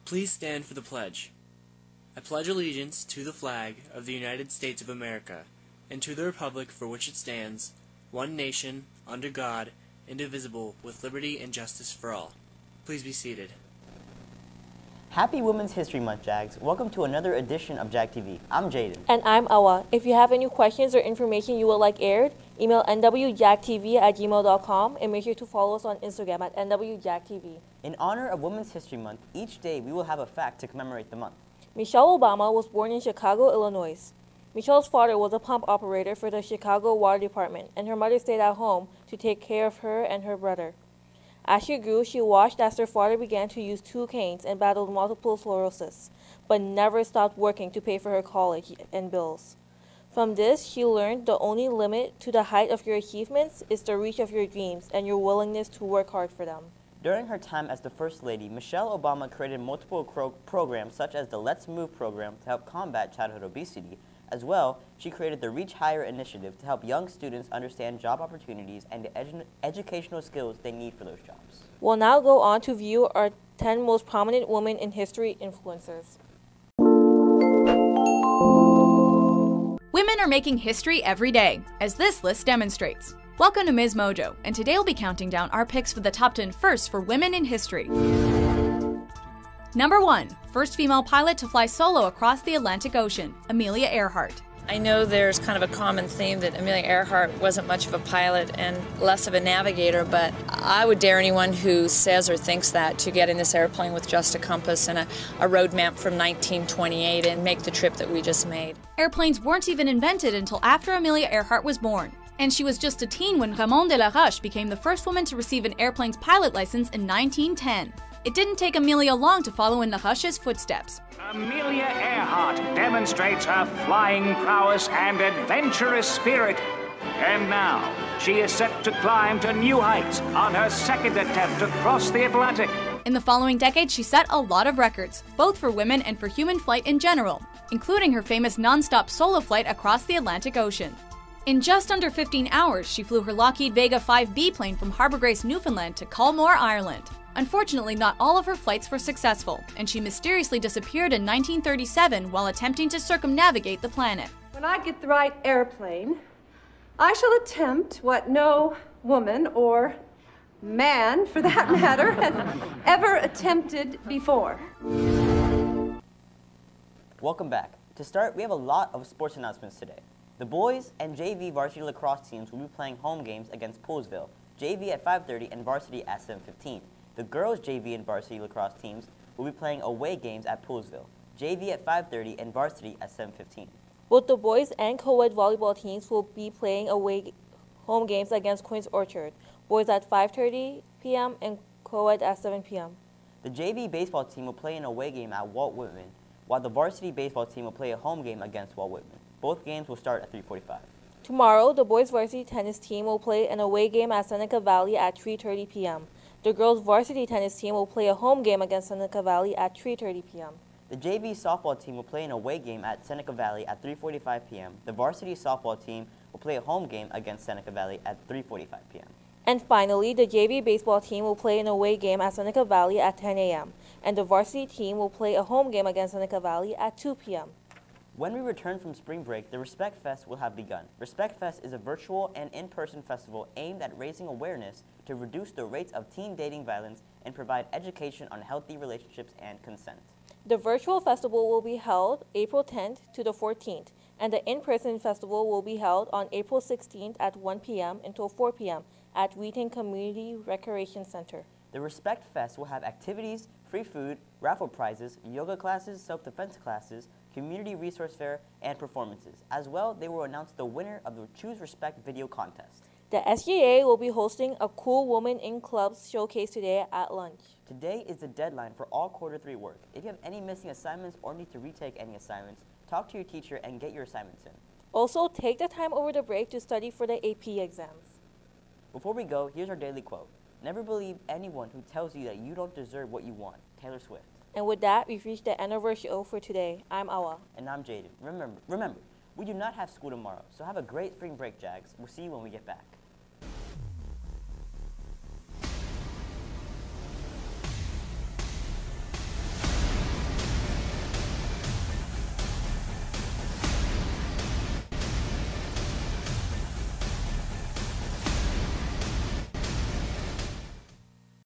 Please stand for the pledge. I pledge allegiance to the flag of the United States of America, and to the republic for which it stands, one nation, under God, indivisible, with liberty and justice for all. Please be seated. Happy Women's History Month, Jags. Welcome to another edition of Jag TV. I'm Jaden. And I'm Awa. If you have any questions or information you would like aired, email nwjagtv@gmail.com and make sure to follow us on Instagram at nwjagtv. In honor of Women's History Month, each day we will have a fact to commemorate the month. Michelle Obama was born in Chicago, Illinois. Michelle's father was a pump operator for the Chicago Water Department, and her mother stayed at home to take care of her and her brother. As she grew, she watched as her father began to use 2 canes and battled multiple sclerosis, but never stopped working to pay for her college and bills. From this, she learned the only limit to the height of your achievements is the reach of your dreams and your willingness to work hard for them. During her time as the First Lady, Michelle Obama created multiple programs such as the Let's Move program to help combat childhood obesity. As well, she created the Reach Higher initiative to help young students understand job opportunities and the educational skills they need for those jobs. We'll now go on to view our 10 most prominent women in history influencers. Women are making history every day, as this list demonstrates. Welcome to Ms. Mojo, and today we'll be counting down our picks for the top 10 firsts for women in history. Number 1. First female pilot to fly solo across the Atlantic Ocean, Amelia Earhart. I know there's kind of a common theme that Amelia Earhart wasn't much of a pilot and less of a navigator, but I would dare anyone who says or thinks that to get in this airplane with just a compass and a road map from 1928 and make the trip that we just made. Airplanes weren't even invented until after Amelia Earhart was born, and she was just a teen when Ramon de la Roche became the first woman to receive an airplane's pilot license in 1910. It didn't take Amelia long to follow in La Roche's footsteps. Amelia Earhart demonstrates her flying prowess and adventurous spirit. And now, she is set to climb to new heights on her second attempt to cross the Atlantic. In the following decade, she set a lot of records, both for women and for human flight in general, including her famous non-stop solo flight across the Atlantic Ocean. In just under 15 hours, she flew her Lockheed Vega 5B plane from Harbour Grace, Newfoundland to Culmore, Ireland. Unfortunately, not all of her flights were successful, and she mysteriously disappeared in 1937 while attempting to circumnavigate the planet. When I get the right airplane, I shall attempt what no woman, or man for that matter, has ever attempted before. Welcome back. To start, we have a lot of sports announcements today. The boys and JV varsity lacrosse teams will be playing home games against Poolesville, JV at 5:30 and varsity at 7:15. The girls' JV and varsity lacrosse teams will be playing away games at Poolesville, JV at 5:30 and varsity at 7:15. Both the boys and co-ed volleyball teams will be playing away home games against Queen's Orchard, boys at 5:30 p.m. and co-ed at 7 p.m. The JV baseball team will play an away game at Walt Whitman, while the varsity baseball team will play a home game against Walt Whitman. Both games will start at 3:45. Tomorrow, the boys' varsity tennis team will play an away game at Seneca Valley at 3:30 p.m. The girls' varsity tennis team will play a home game against Seneca Valley at 3:30 p.m. The JV softball team will play an away game at Seneca Valley at 3:45 p.m. The varsity softball team will play a home game against Seneca Valley at 3:45 p.m. And finally, the JV baseball team will play an away game at Seneca Valley at 10 a.m. And the varsity team will play a home game against Seneca Valley at 2 p.m. When we return from spring break, the Respect Fest will have begun. Respect Fest is a virtual and in-person festival aimed at raising awareness to reduce the rates of teen dating violence and provide education on healthy relationships and consent. The virtual festival will be held April 10th to the 14th, and the in-person festival will be held on April 16th at 1 p.m. until 4 p.m. at Wheaton Community Recreation Center. The Respect Fest will have activities, free food, raffle prizes, yoga classes, self-defense classes, community resource fair, and performances. As well, they will announce the winner of the Choose Respect video contest. The SGA will be hosting a Cool Woman in Clubs showcase today at lunch. Today is the deadline for all quarter 3 work. If you have any missing assignments or need to retake any assignments, talk to your teacher and get your assignments in. Also, take the time over the break to study for the AP exams. Before we go, here's our daily quote. Never believe anyone who tells you that you don't deserve what you want. Taylor Swift. And with that, we've reached the end of our show for today. I'm Awa. And I'm Jaden. Remember, we do not have school tomorrow, so have a great spring break, Jags. We'll see you when we get back.